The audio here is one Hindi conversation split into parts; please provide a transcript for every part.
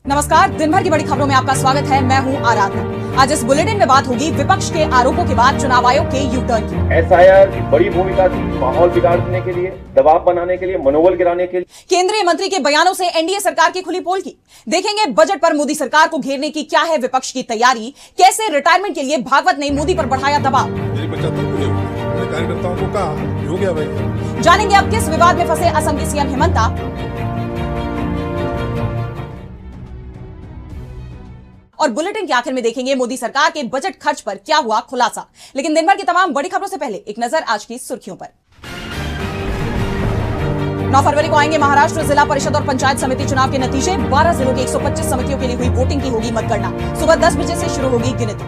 नमस्कार, दिन भर की बड़ी खबरों में आपका स्वागत है। मैं हूं आराधना। आज इस बुलेटिन में बात होगी विपक्ष के आरोपों के बाद चुनाव आयोग के यू टर्न की। एसआईआर की बड़ी भूमिका थी माहौल बिगाड़ने के लिए, दबाव बनाने के लिए, मनोबल गिराने के लिए। केंद्रीय मंत्री के बयानों से एनडीए सरकार की खुली पोल की। देखेंगे बजट पर मोदी सरकार को घेरने की क्या है विपक्ष की तैयारी, कैसे रिटायरमेंट के लिए भागवत ने मोदी पर बढ़ाया दबाव। कार्यकर्ताओं को कहा हो गया भाई। जानेंगे अब किस विवाद में फंसे असम के सीएम हेमंता। और बुलेटिन के आखिर में देखेंगे मोदी सरकार के बजट खर्च पर क्या हुआ खुलासा। लेकिन दिन भर की तमाम बड़ी खबरों से पहले एक नजर आज की सुर्खियों पर। 9 फरवरी को आएंगे महाराष्ट्र जिला परिषद और पंचायत समिति चुनाव के नतीजे। 12 जिलों की 125 समितियों के लिए हुई वोटिंग की होगी मतगणना। सुबह 10 बजे से शुरू होगी गिनती।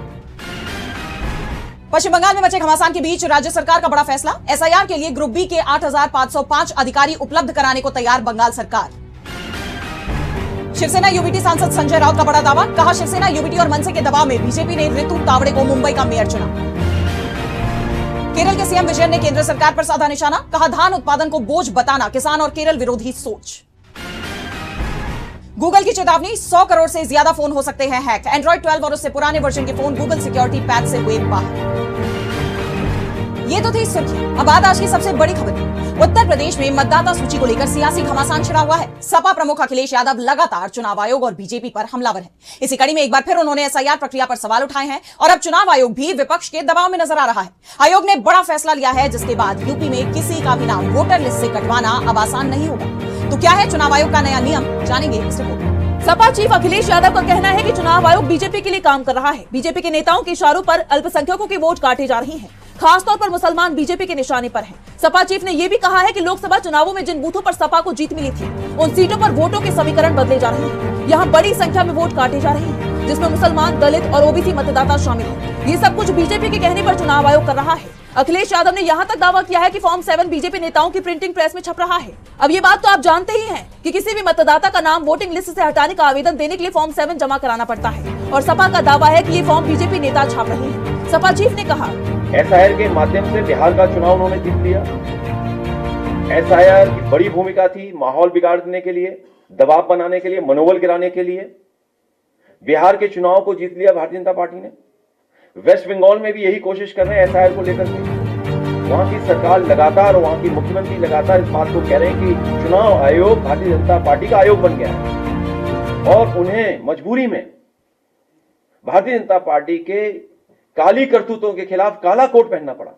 पश्चिम बंगाल में मचे घमासान के बीच राज्य सरकार का बड़ा फैसला। एसआईआर के लिए ग्रुप बी के 8,505 अधिकारी उपलब्ध कराने को तैयार बंगाल सरकार। शिवसेना यूबीटी सांसद संजय राउत का बड़ा दावा। कहा शिवसेना यूबीटी और मनसे के दबाव में बीजेपी ने ऋतु तावड़े को मुंबई का मेयर चुना। केरल के सीएम विजयन ने केंद्र सरकार पर साधा निशाना। कहा धान उत्पादन को बोझ बताना किसान और केरल विरोधी सोच। गूगल की चेतावनी, 100 करोड़ से ज्यादा फोन हो सकते हैं हैक। एंड्रॉइड 12 और उससे पुराने वर्जन के फोन गूगल सिक्योरिटी पैच से हुए बाहर। ये तो थी सुर्खी। अब बात आज की सबसे बड़ी खबर की। उत्तर प्रदेश में मतदाता सूची को लेकर सियासी घमासान छिड़ा हुआ है। सपा प्रमुख अखिलेश यादव लगातार चुनाव आयोग और बीजेपी पर हमलावर हैं। इसी कड़ी में एक बार फिर उन्होंने एसआईआर प्रक्रिया पर सवाल उठाए हैं और अब चुनाव आयोग भी विपक्ष के दबाव में नजर आ रहा है। आयोग ने बड़ा फैसला लिया है जिसके बाद यूपी में किसी का भी नाम वोटर लिस्ट से कटवाना अब आसान नहीं होगा। तो क्या है चुनाव आयोग का नया नियम, जानेंगे इस रिपोर्ट में। सपा चीफ अखिलेश यादव का कहना है कि चुनाव आयोग बीजेपी के लिए काम कर रहा है। बीजेपी के नेताओं के इशारों पर अल्पसंख्यकों के वोट काटे जा रहे हैं। खासतौर पर मुसलमान बीजेपी के निशाने पर हैं। सपा चीफ ने यह भी कहा है कि लोकसभा चुनावों में जिन बूथों पर सपा को जीत मिली थी उन सीटों पर वोटों के समीकरण बदले जा रहे हैं। यहाँ बड़ी संख्या में वोट काटे जा रहे हैं जिसमें मुसलमान, दलित और ओबीसी मतदाता शामिल हैं। ये सब कुछ बीजेपी के कहने पर चुनाव आयोग कर रहा है। अखिलेश यादव ने यहाँ तक दावा किया है कि फॉर्म 7 बीजेपी नेताओं की प्रिंटिंग प्रेस में छप रहा है। अब ये बात तो आप जानते ही हैं कि किसी भी मतदाता का नाम वोटिंग लिस्ट से हटाने का आवेदन देने के लिए फॉर्म 7 जमा कराना पड़ता है और सपा का दावा है कि ये फॉर्म बीजेपी नेता छाप रहे हैं। सपा चीफ ने कहा, एसआईआर के माध्यम से बिहार का चुनाव उन्होंने जीत लिया। एसआईआर की बड़ी भूमिका थी माहौल बिगाड़ने के लिए, दबाव बनाने के लिए, मनोबल गिराने के लिए। बिहार के चुनाव को जीत लिया भारतीय जनता पार्टी ने। वेस्ट बंगाल में भी यही कोशिश कर रहे हैं एसआईआर को लेकर के। वहां की सरकार लगातार, वहां की मुख्यमंत्री लगातार इस बात को कह रहे हैं कि चुनाव आयोग भारतीय जनता पार्टी का आयोग बन गया है और उन्हें मजबूरी में भारतीय जनता पार्टी के काली करतूतों के खिलाफ काला कोट पहनना पड़ा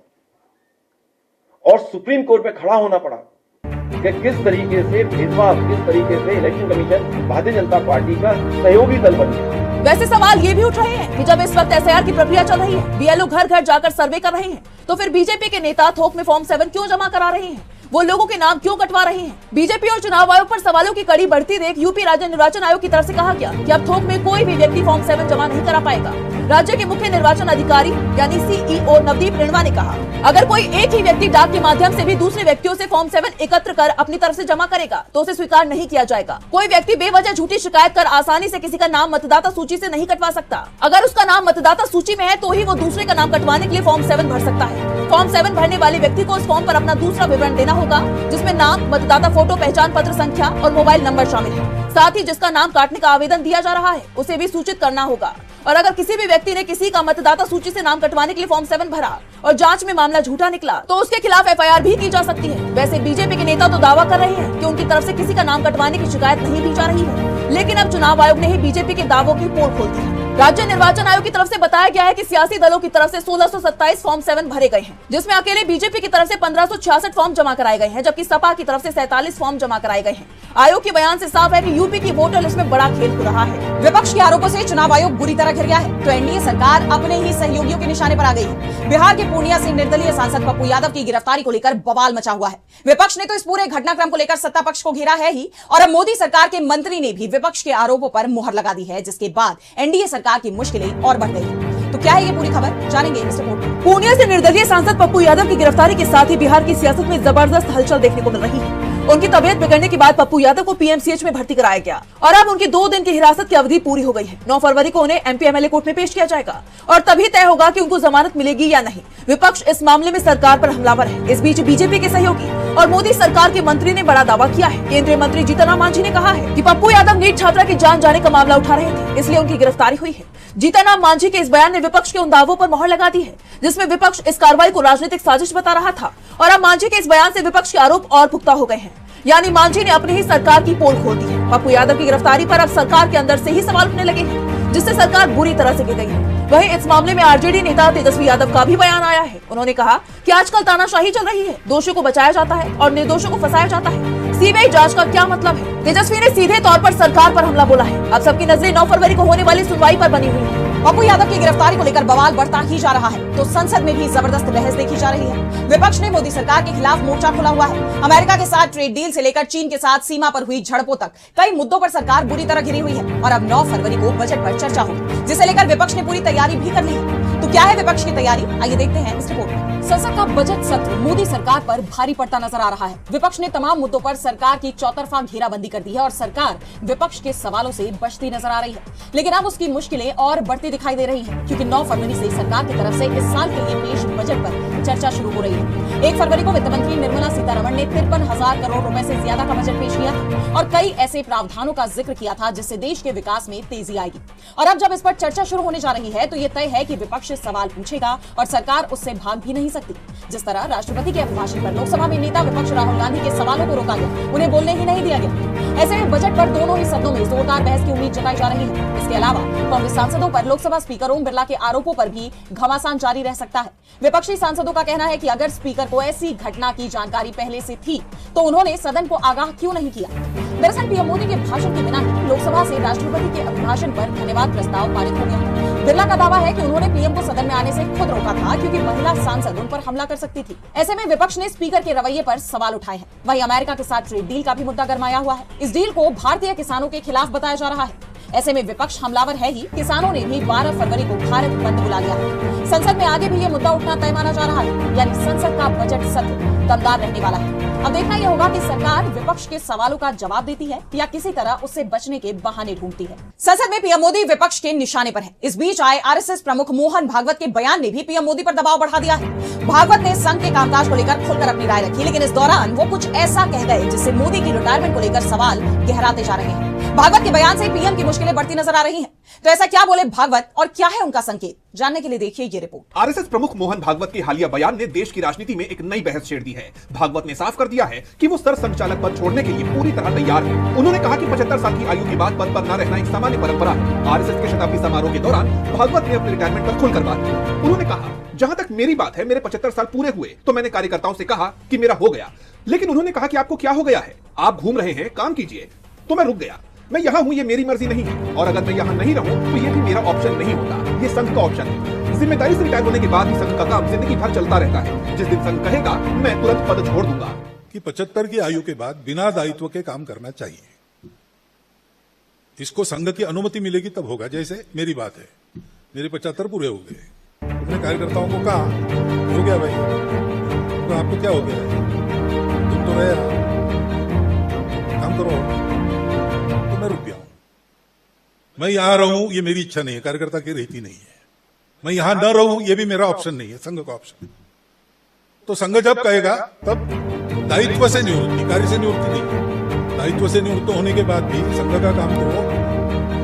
और सुप्रीम कोर्ट में खड़ा होना पड़ा कि किस तरीके से भेदभाव, किस तरीके से election commission Bharatiya Janata party का सहयोगी दल बन गया। वैसे सवाल ये भी उठ रहे हैं कि जब इस वक्त एसआईआर की प्रक्रिया चल रही है, बीएलओ घर घर जाकर सर्वे कर रहे हैं, तो फिर बीजेपी के नेता थोक में फॉर्म 7 क्यों जमा करा रहे हैं? वो लोगों के नाम क्यों कटवा रहे हैं? बीजेपी और चुनाव आयोग पर सवालों की कड़ी बढ़ती देख यूपी राज्य निर्वाचन आयोग की तरफ से कहा गया कि अब थोक में कोई भी व्यक्ति फॉर्म 7 जमा नहीं करा पाएगा। राज्य के मुख्य निर्वाचन अधिकारी यानी सीईओ नवदीप रेणवा ने कहा, अगर कोई एक ही व्यक्ति डाक के माध्यम से भी दूसरे व्यक्तियों से फॉर्म 7 एकत्र कर अपनी तरफ से जमा करेगा तो उसे स्वीकार नहीं किया जाएगा। कोई व्यक्ति बेवजह झूठी शिकायत कर आसानी से किसी का नाम मतदाता सूची से नहीं कटवा सकता। अगर उसका नाम मतदाता सूची में है तो ही वो दूसरे का नाम कटवाने के लिए फॉर्म 7 भर सकता है। फॉर्म 7 भरने वाले व्यक्ति को उस फॉर्म पर अपना दूसरा विवरण देना होगा जिसमें नाम, मतदाता फोटो, पहचान पत्र संख्या और मोबाइल नंबर शामिल है। साथ ही जिसका नाम काटने का आवेदन दिया जा रहा है उसे भी सूचित करना होगा। और अगर किसी भी व्यक्ति ने किसी का मतदाता सूची से नाम कटवाने के लिए फॉर्म 7 भरा और जांच में मामला झूठा निकला तो उसके खिलाफ एफआईआर भी की जा सकती है। वैसे बीजेपी के नेता तो दावा कर रहे हैं कि उनकी तरफ से किसी का नाम कटवाने की शिकायत नहीं दी जा रही है, लेकिन अब चुनाव आयोग ने ही बीजेपी के दावों की पोल खोल दी है। राज्य निर्वाचन आयोग की तरफ से बताया गया है कि सियासी दलों की तरफ से 1627 फॉर्म 7 भरे गए हैं, जिसमें अकेले बीजेपी की तरफ से 1566 फॉर्म जमा कराए गए हैं, जबकि सपा की तरफ से 47 फॉर्म जमा कराए गए हैं। आयोग के बयान से साफ है कि यूपी की वोटर लिस्ट में बड़ा खेल हो रहा है। विपक्ष के आरोपों से चुनाव आयोग बुरी तरह घिर गया है तो एनडीए सरकार अपने ही सहयोगियों के निशाने पर आ गई है। बिहार के पूर्णिया से निर्दलीय सांसद पप्पू यादव की गिरफ्तारी को लेकर बवाल मचा हुआ है। विपक्ष ने तो इस पूरे घटनाक्रम को लेकर सत्ता पक्ष को घेरा है ही और अब मोदी सरकार के मंत्री ने भी विपक्ष के आरोपों पर मुहर लगा दी है, जिसके बाद एनडीए सरकार की मुश्किलें और बढ़ गई है। तो क्या है ये पूरी खबर, जानेंगे इस रिपोर्ट में। पूर्णिया से निर्दलीय सांसद पप्पू यादव की गिरफ्तारी के साथ ही बिहार की सियासत में जबरदस्त हलचल देखने को मिल रही है उनकी तबीयत बिगड़ने के बाद पप्पू यादव को पीएमसीएच में भर्ती कराया गया और अब उनकी 2 दिन की हिरासत की अवधि पूरी हो गई है। 9 फरवरी को उन्हें एमपी एमएलए कोर्ट में पेश किया जाएगा और तभी तय होगा कि उनको जमानत मिलेगी या नहीं। विपक्ष इस मामले में सरकार पर हमलावर है। इस बीच बीजेपी के सहयोगी और मोदी सरकार के मंत्री ने बड़ा दावा किया है। केंद्रीय मंत्री जीतन राम मांझी ने कहा है कि पप्पू यादव नीट छात्रा की जान जाने का मामला उठा रहे थे, इसलिए उनकी गिरफ्तारी हुई है। जीतन राम मांझी के इस बयान ने विपक्ष के उन दावों पर मोहर लगा दी है जिसमें विपक्ष इस कार्रवाई को राजनीतिक साजिश बता रहा था और अब मांझी के इस बयान से विपक्ष के आरोप और पुख्ता हो गए हैं। यानी मांझी ने अपनी ही सरकार की पोल खोल दी है। पप्पू यादव की गिरफ्तारी पर अब सरकार के अंदर से ही सवाल उठने लगे हैं, जिससे सरकार बुरी तरह से गिर गई है। वहीं इस मामले में आरजेडी नेता तेजस्वी यादव का भी बयान आया है। उन्होंने कहा कि आजकल तानाशाही चल रही है, दोषियों को बचाया जाता है और निर्दोषों को फंसाया जाता है। सीबीआई जांच का क्या मतलब है? तेजस्वी ने सीधे तौर पर सरकार पर हमला बोला है। अब सबकी नजरें 9 फरवरी को होने वाली सुनवाई पर बनी हुई है। पप्पू यादव की गिरफ्तारी को लेकर बवाल बढ़ता ही जा रहा है तो संसद में भी जबरदस्त बहस देखी जा रही है। विपक्ष ने मोदी सरकार के खिलाफ मोर्चा खोला हुआ है। अमेरिका के साथ ट्रेड डील से लेकर चीन के साथ सीमा पर हुई झड़पों तक कई मुद्दों पर सरकार बुरी तरह घिरी हुई है और अब 9 फरवरी को बजट पर चर्चा होगी, जिसे लेकर विपक्ष ने पूरी तैयारी भी कर ली है। तो क्या है विपक्ष की तैयारी, आइए देखते हैं इस रिपोर्ट में। संसद का बजट सत्र मोदी सरकार पर भारी पड़ता नजर आ रहा है। विपक्ष ने तमाम मुद्दों पर सरकार की चौतरफा घेराबंदी कर दी है और सरकार विपक्ष के सवालों से बचती नजर आ रही है। लेकिन अब उसकी मुश्किलें और बढ़ती दिखाई दे रही हैं, क्योंकि 9 फरवरी से सरकार की तरफ से इस साल के लिए पेश बजट पर चर्चा शुरू हो रही है। 1 फरवरी को वित्त मंत्री निर्मला सीतारमण ने 53,000 करोड़ रुपए से ज्यादा का बजट पेश किया था और कई ऐसे प्रावधानों का जिक्र किया था जिससे देश के विकास में तेजी आएगी। और अब जब इस पर चर्चा शुरू होने जा रही है तो ये तय है कि विपक्ष सवाल पूछेगा और सरकार उससे भाग भी नहीं सकती। जिस तरह राष्ट्रपति के अभिभाषण पर लोकसभा में नेता विपक्ष राहुल गांधी के सवालों को रोका गया, उन्हें बोलने ही नहीं दिया गया। ऐसे में बजट पर दोनों ही सदनों में जोरदार बहस की उम्मीद जताई जा रही है। इसके अलावा कांग्रेस सांसदों पर लोकसभा स्पीकर ओम बिरला के आरोपों पर भी घमासान जारी रह सकता है। विपक्षी सांसदों का कहना है कि अगर स्पीकर को ऐसी घटना की जानकारी पहले से थी तो उन्होंने सदन को आगाह क्यों नहीं किया। दरअसल पीएम मोदी के भाषण के बिना ही लोकसभा से राष्ट्रपति के अभिभाषण पर धन्यवाद प्रस्ताव पारित हो गया। बिरला का दावा है कि उन्होंने पीएम को सदन में आने से खुद रोका था क्योंकि महिला सांसद उन पर हमला कर सकती थी। ऐसे में विपक्ष ने स्पीकर के रवैये पर सवाल उठाए हैं। वहीं अमेरिका के साथ ट्रेड डील का भी मुद्दा गरमाया हुआ है। इस डील को भारतीय किसानों के खिलाफ बताया जा रहा है। ऐसे में विपक्ष हमलावर है ही, किसानों ने भी 12 फरवरी को भारत बंद बुला लिया है। संसद में आगे भी ये मुद्दा उठना तय माना जा रहा है, यानी संसद का बजट सत्र दमदार रहने वाला है। अब देखना यह होगा कि सरकार विपक्ष के सवालों का जवाब देती है या किसी तरह उससे बचने के बहाने ढूंढती है। संसद में पीएम मोदी विपक्ष के निशाने पर है। इस बीच आए आरएसएस प्रमुख मोहन भागवत के बयान ने भी पीएम मोदी पर दबाव बढ़ा दिया है। भागवत ने संघ के कामकाज को लेकर खुलकर अपनी राय रखी, लेकिन इस दौरान वो कुछ ऐसा कह गए जिससे मोदी की रिटायरमेंट को लेकर सवाल गहराते जा रहे हैं। भागवत के बयान से पीएम की मुश्किलें बढ़ती नजर आ रही हैं। तो ऐसा क्या बोले भागवत और क्या है उनका संकेत, जानने के लिए देखिए ये रिपोर्ट। आरएसएस प्रमुख मोहन भागवत के हालिया बयान ने देश की राजनीति में एक नई बहस छेड़ दी है। भागवत ने साफ कर दिया है कि वो सरसंघचालक पद छोड़ने के लिए पूरी तरह तैयार है। उन्होंने कहा कि 75 साल की आयु के बाद पद पर न रहना एक सामान्य परंपरा है। आरएसएस के शताब्दी समारोह के दौरान भागवत ने अपने रिटायरमेंट पर खुलकर बात की। उन्होंने कहा, जहां तक मेरी बात है, मेरे 75 साल पूरे हुए तो मैंने कार्यकर्ताओं से कहा कि मेरा हो गया, लेकिन उन्होंने कहा कि आपको क्या हो गया है, आप घूम रहे हैं, काम कीजिए। तो मैं रुक गया। मैं यहाँ हूँ, ये मेरी मर्जी नहीं है, और अगर मैं यहाँ नहीं रहूँ तो ये भी मेरा ऑप्शन नहीं होता, ये संघ का ऑप्शन है। जिम्मेदारी से रिटायर होने के बाद भी संघ का काम जिंदगी भर चलता रहता है। जिस दिन संघ कहेगा मैं तुरंत पद छोड़ दूंगा। कि 75 की आयु के बाद बिना दायित्व के काम करना चाहिए। इसको संघ की अनुमति मिलेगी तब होगा। जैसे मेरी बात है, मेरे 75 पूरे हो गए, अपने कार्यकर्ताओं को कहा हो गया भाई, तो आपको क्या हो गया, तुम तो रहे काम करो, तो मैं रुक गया हूं। मैं यहां रहूं ये मेरी इच्छा नहीं है, कार्यकर्ता की रहती नहीं है। मैं यहां न रहूं ये भी मेरा ऑप्शन नहीं है, संघ का ऑप्शन है। तो संघ जब कहेगा तब दायित्व से निवृत्ति, कार्य से निवृत्ति नहीं, दायित्व से निवृत्त होने के बाद भी संघ का काम तो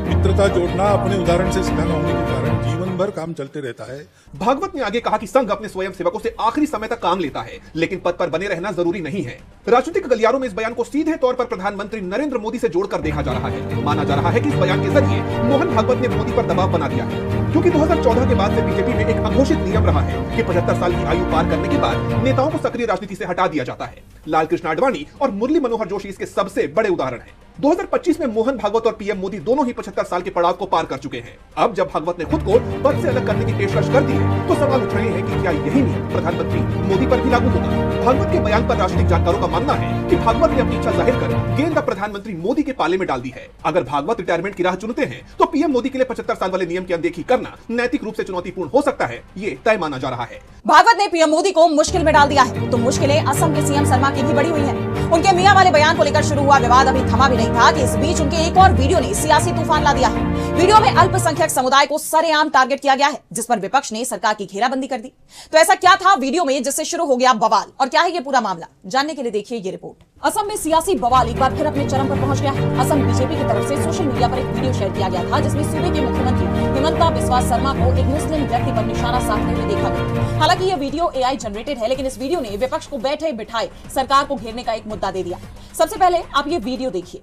मित्रता जोड़ना, अपने उदाहरण से सिखाना होने के कारण जीवन भर काम चलते रहता है। भागवत ने आगे कहा कि संघ अपने स्वयं सेवकों से आखिरी समय तक काम लेता है, लेकिन पद पर बने रहना जरूरी नहीं है। राजनीतिक गलियारों में इस बयान को सीधे तौर पर प्रधानमंत्री नरेंद्र मोदी से जोड़कर देखा जा रहा है। माना जा रहा है कि इस बयान के जरिए मोहन भागवत ने मोदी पर दबाव बना दिया है, क्योंकि 2014 के बाद से बीजेपी में एक अघोषित नियम रहा है कि 75 साल की आयु पार करने के बाद नेताओं को सक्रिय राजनीति से हटा दिया जाता है। लालकृष्ण आडवाणी और मुरली मनोहर जोशी इसके सबसे बड़े उदाहरण हैं। 2025 में मोहन भागवत और पीएम मोदी दोनों ही 75 साल के पड़ाव को पार कर चुके हैं। अब जब भागवत ने खुद को पद से अलग करने की पेशकश कर दी है तो सवाल उठ रहे हैं कि क्या यही नियम प्रधानमंत्री मोदी पर भी लागू होगा। भागवत के बयान पर राजनीतिक जानकारों का मानना है कि भागवत ने अपनी इच्छा जाहिर कर गेंद प्रधानमंत्री मोदी के पाले में डाल दी है। अगर भागवत रिटायरमेंट की राह चुनते हैं तो पीएम मोदी के लिए 75 साल वाले नियम की अनदेखी करना नैतिक रूप से चुनौतीपूर्ण हो सकता है, ये तय माना जा रहा है। भागवत ने पीएम मोदी को मुश्किल में डाल दिया है तो मुश्किलें असम के सीएम शर्मा की भी बढ़ी हुई है। उनके मियां वाले बयान को लेकर शुरू हुआ विवाद अभी थमा भी नहीं था कि इस बीच उनके एक और वीडियो ने सियासी तूफान ला दिया है। वीडियो में अल्पसंख्यक समुदाय को सरेआम टारगेट किया गया है, जिस पर विपक्ष ने सरकार की घेराबंदी कर दी। तो ऐसा क्या था वीडियो में जिससे शुरू हो गया बवाल, और क्या है ये पूरा मामला, जानने के लिए देखिए ये रिपोर्ट। असम में सियासी बवाल एक बार फिर अपने चरम पर पहुंच गया है। असम बीजेपी की तरफ से सोशल मीडिया पर एक वीडियो शेयर किया गया था, जिसमें सूबे के मुख्यमंत्री हिमंता बिस्वा शर्मा को एक मुस्लिम व्यक्ति पर निशाना साधते हुए देखा गया। हालांकि यह वीडियो AI जनरेटेड है, लेकिन इस वीडियो ने विपक्ष को बैठे बिठाए सरकार को घेरने का एक मुद्दा दे दिया। सबसे पहले आप ये वीडियो देखिए।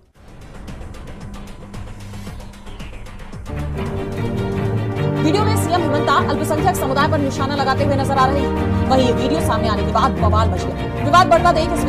वीडियो में सीएम हिमंता अल्पसंख्यक समुदाय पर निशाना लगाते हुए नजर आ रहे हैं। वहीं ये वीडियो सामने आने के बाद बवाल मच गया। विवाद बढ़ता देख इस